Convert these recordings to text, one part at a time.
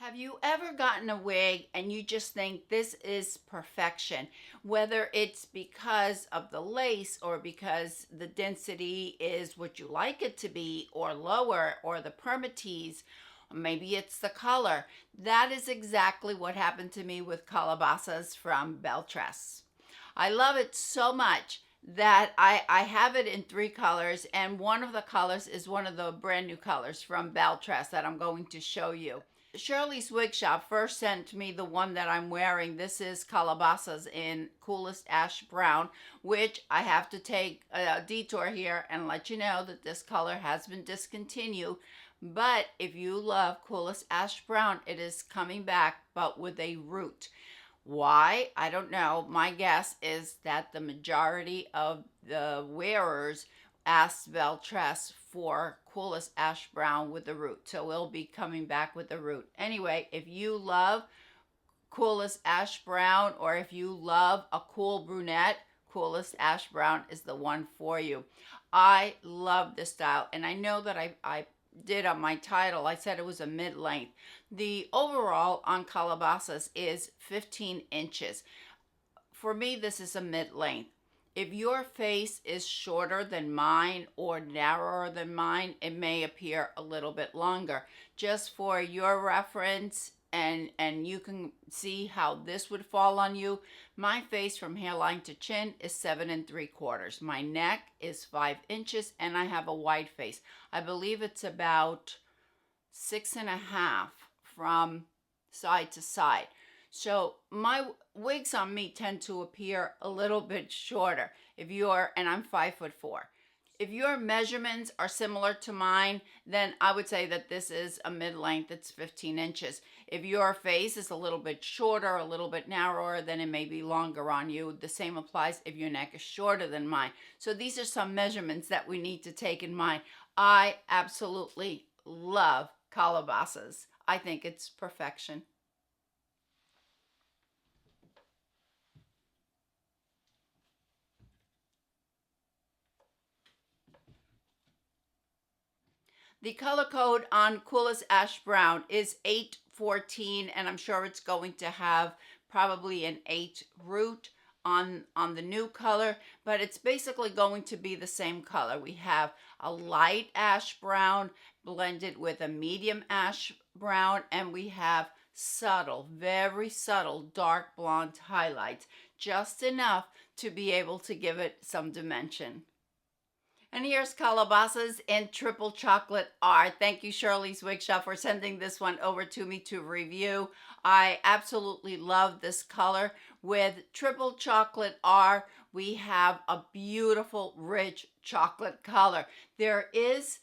Have you ever gotten a wig and you just think this is perfection? Whether it's because of the lace or because the density is what you like it to be or lower or the permatease, maybe it's the color. That is exactly what happened to me with Calabasas from Beltress. I love it so much that I have it in 3 colors, and one of the colors is one of the brand new colors from Beltress that I'm going to show you. Shirley's Wig Shop first sent me the one that I'm wearing. This is Calabasas in Coolest Ash Brown, which I have to take a detour here and let you know that this color has been discontinued. But if you love Coolest Ash Brown, it is coming back, but with a root. Why? I don't know. My guess is that the majority of the wearers asked Beltress for Coolest Ash Brown with the root. So we'll be coming back with the root. Anyway, if you love Coolest Ash Brown, or if you love a cool brunette, Coolest Ash Brown is the one for you. I love this style, and I know that I did on my title, I said it was a mid-length. The overall on Calabasas is 15 inches. For me, this is a mid-length. If your face is shorter than mine or narrower than mine, it may appear a little bit longer. Just for your reference, and you can see how this would fall on you. My face from hairline to chin is 7 3/4. My neck is 5 inches, and I have a wide face. I believe it's about 6.5 from side to side. So my wigs on me tend to appear a little bit shorter. And I'm 5'4". If your measurements are similar to mine, then I would say that this is a mid-length. It's 15 inches. If your face is a little bit shorter, a little bit narrower, then it may be longer on you. The same applies if your neck is shorter than mine. So these are some measurements that we need to take in mind. I absolutely love Calabasas. I think it's perfection. The color code on Coolest Ash Brown is 814, and I'm sure it's going to have probably an 8 root on the new color, but it's basically going to be the same color. We have a light ash brown blended with a medium ash brown, and we have subtle, very subtle dark blonde highlights, just enough to be able to give it some dimension. And here's Calabasas in Triple Chocolate R. Thank you, Shirley's Wig Shop, for sending this one over to me to review. I absolutely love this color. With Triple Chocolate R, we have a beautiful, rich chocolate color. There is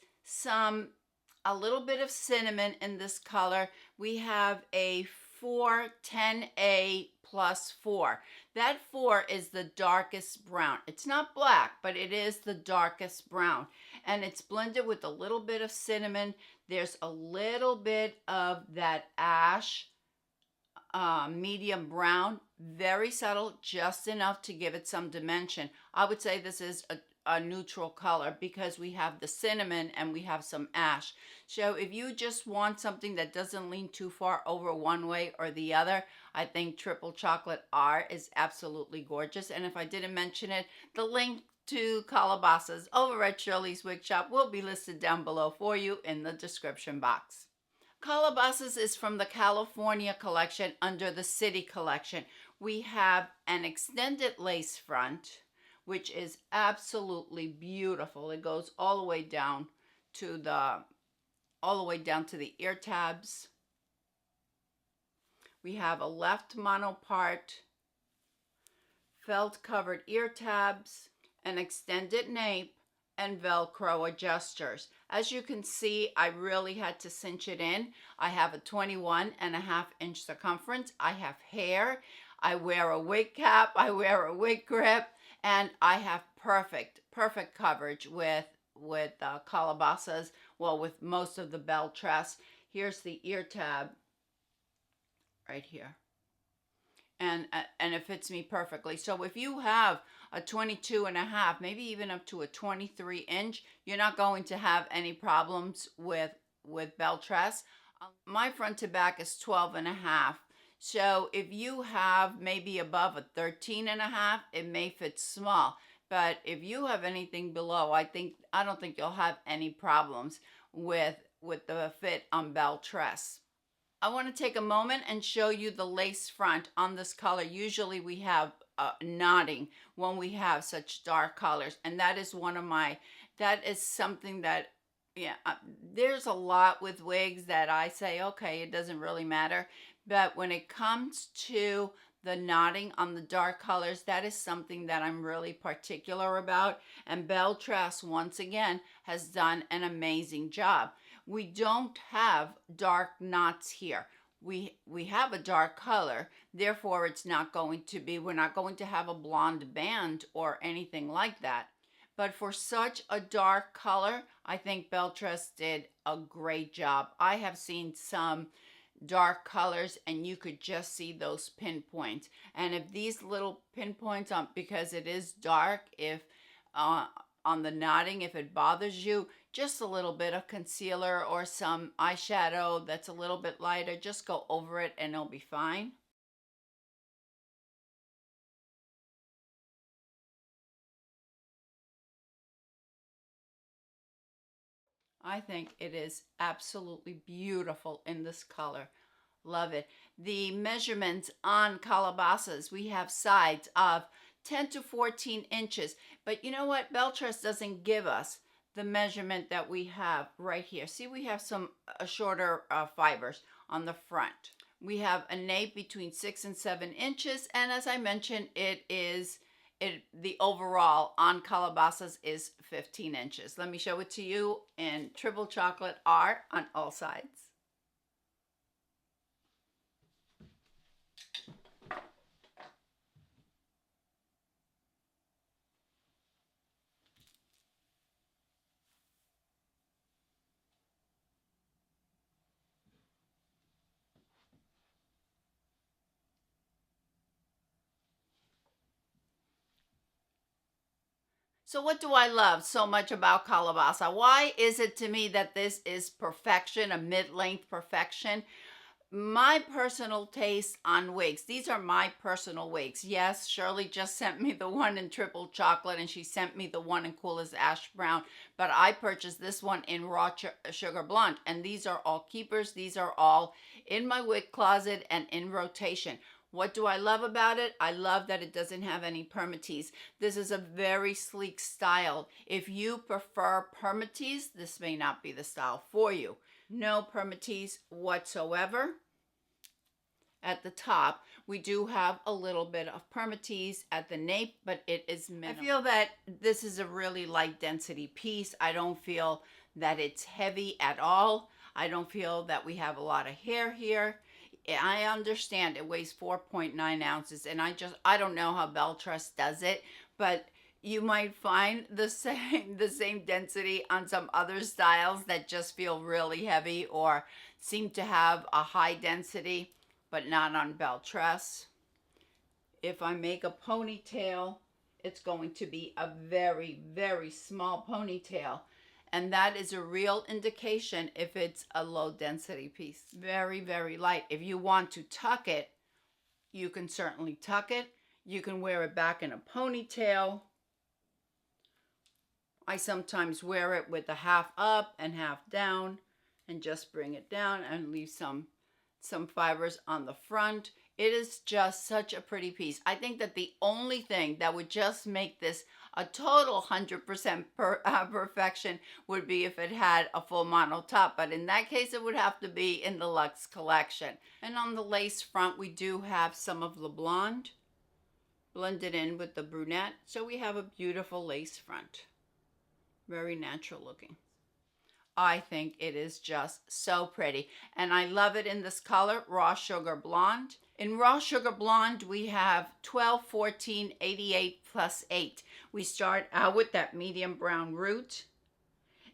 a little bit of cinnamon in this color. We have a 410A plus 4. That 4 is the darkest brown. It's not black, but it is the darkest brown. And it's blended with a little bit of cinnamon. There's a little bit of that ash medium brown. Very subtle, just enough to give it some dimension. I would say this is a neutral color because we have the cinnamon and we have some ash. So if you just want something that doesn't lean too far over one way or the other, I think Triple Chocolate R is absolutely gorgeous. And if I didn't mention it, the link to Calabasas over at Shirley's Wig Shop will be listed down below for you in the description box. Calabasas is from the California collection under the City collection. We have an extended lace front, which is absolutely beautiful. It goes all the way down to the ear tabs. We have a left mono part, felt covered ear tabs, an extended nape, and Velcro adjusters. As you can see, I really had to cinch it in. I have a 21.5 inch circumference. I have hair. I wear a wig cap. I wear a wig grip. And I have perfect coverage with Calabasas, well, with most of the Beltress. Here's the ear tab right here. And it fits me perfectly. So if you have a 22.5, maybe even up to a 23 inch, you're not going to have any problems with Beltress. My front to back is 12 and a half. So if you have maybe above a 13 and a half, it may fit small. But if you have anything below, I don't think you'll have any problems with the fit on belle tress. I want to take a moment and show you the lace front on this color. Usually we have knotting when we have such dark colors, and that is something that, yeah, there's a lot with wigs that I say, okay, it doesn't really matter. But when it comes to the knotting on the dark colors, that is something that I'm really particular about. And belle tress, once again, has done an amazing job. We don't have dark knots here. We have a dark color, therefore it's not going to be, we're not going to have a blonde band or anything like that. But for such a dark color, I think belle tress did a great job. I have seen some dark colors and you could just see those pinpoints. And if these little pinpoints on, because it is dark, if on the knotting, if it bothers you, just a little bit of concealer or some eyeshadow that's a little bit lighter, just go over it and it'll be fine. I think it is absolutely beautiful in this color. Love it. The measurements on calabasas, we have sides of 10 to 14 inches. But you know what? Belle tress doesn't give us the measurement that we have right here. See, we have some shorter fibers on the front. We have a nape between 6 and 7 inches. And as I mentioned, the overall on calabasas is 15 inches. Let me show it to you in triple chocolate art on all sides. So what do I love so much about Calabasa? Why is it to me that this is perfection, a mid-length perfection? My personal taste on wigs. These are my personal wigs. Yes, Shirley just sent me the one in triple chocolate and she sent me the one in cool as ash brown, but I purchased this one in raw sugar blonde, and these are all keepers. These are all in my wig closet and in rotation. What do I love about it? I love that it doesn't have any permatease. This is a very sleek style. If you prefer permatease, this may not be the style for you. No permatease whatsoever. At the top, we do have a little bit of permatease at the nape, but it is minimal. I feel that this is a really light density piece. I don't feel that it's heavy at all. I don't feel that we have a lot of hair here. I understand it weighs 4.9 ounces, and I don't know how belle tress does it, but you might find the same density on some other styles that just feel really heavy or seem to have a high density, but not on belle tress. If I make a ponytail, it's going to be a very, very small ponytail. And that is a real indication if it's a low density piece. Very, very light. If you want to tuck it, you can certainly tuck it. You can wear it back in a ponytail. I sometimes wear it with a half up and half down and just bring it down and leave some fibers on the front. It is just such a pretty piece. I think that the only thing that would just make this a total 100% perfection would be if it had a full mono top, but in that case it would have to be in the Luxe collection. And on the lace front, we do have some of the blonde blended in with the brunette, so we have a beautiful lace front. Very natural looking. I think it is just so pretty, and I love it in this color, raw sugar blonde. In raw sugar blonde, we have 12, 14, 88 plus 8. We start out with that medium brown root,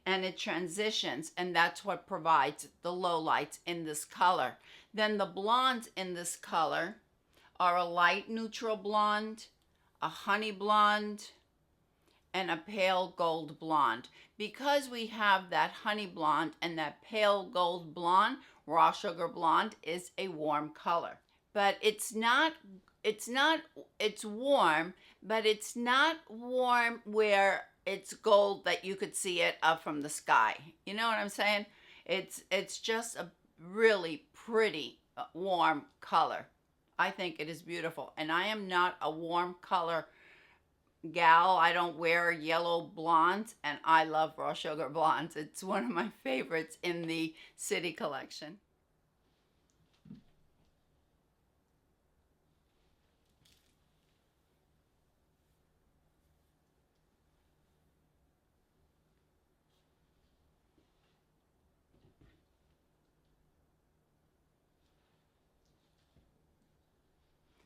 and it transitions, and that's what provides the low lights in this color. Then the blondes in this color are a light neutral blonde, a honey blonde, and a pale gold blonde. Because we have that honey blonde and that pale gold blonde, raw sugar blonde is a warm color. But it's warm, but it's not warm where it's gold that you could see it up from the sky. You know what I'm saying? It's just a really pretty warm color. I think it is beautiful. And I am not a warm color gal. I don't wear yellow blondes, and I love raw sugar blondes. It's one of my favorites in the City collection.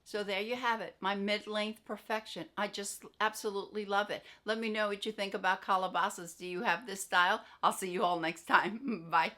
So there you have it, my mid-length perfection. I just absolutely love it. Let me know what you think about calabasas. Do you have this style? I'll see you all next time. Bye.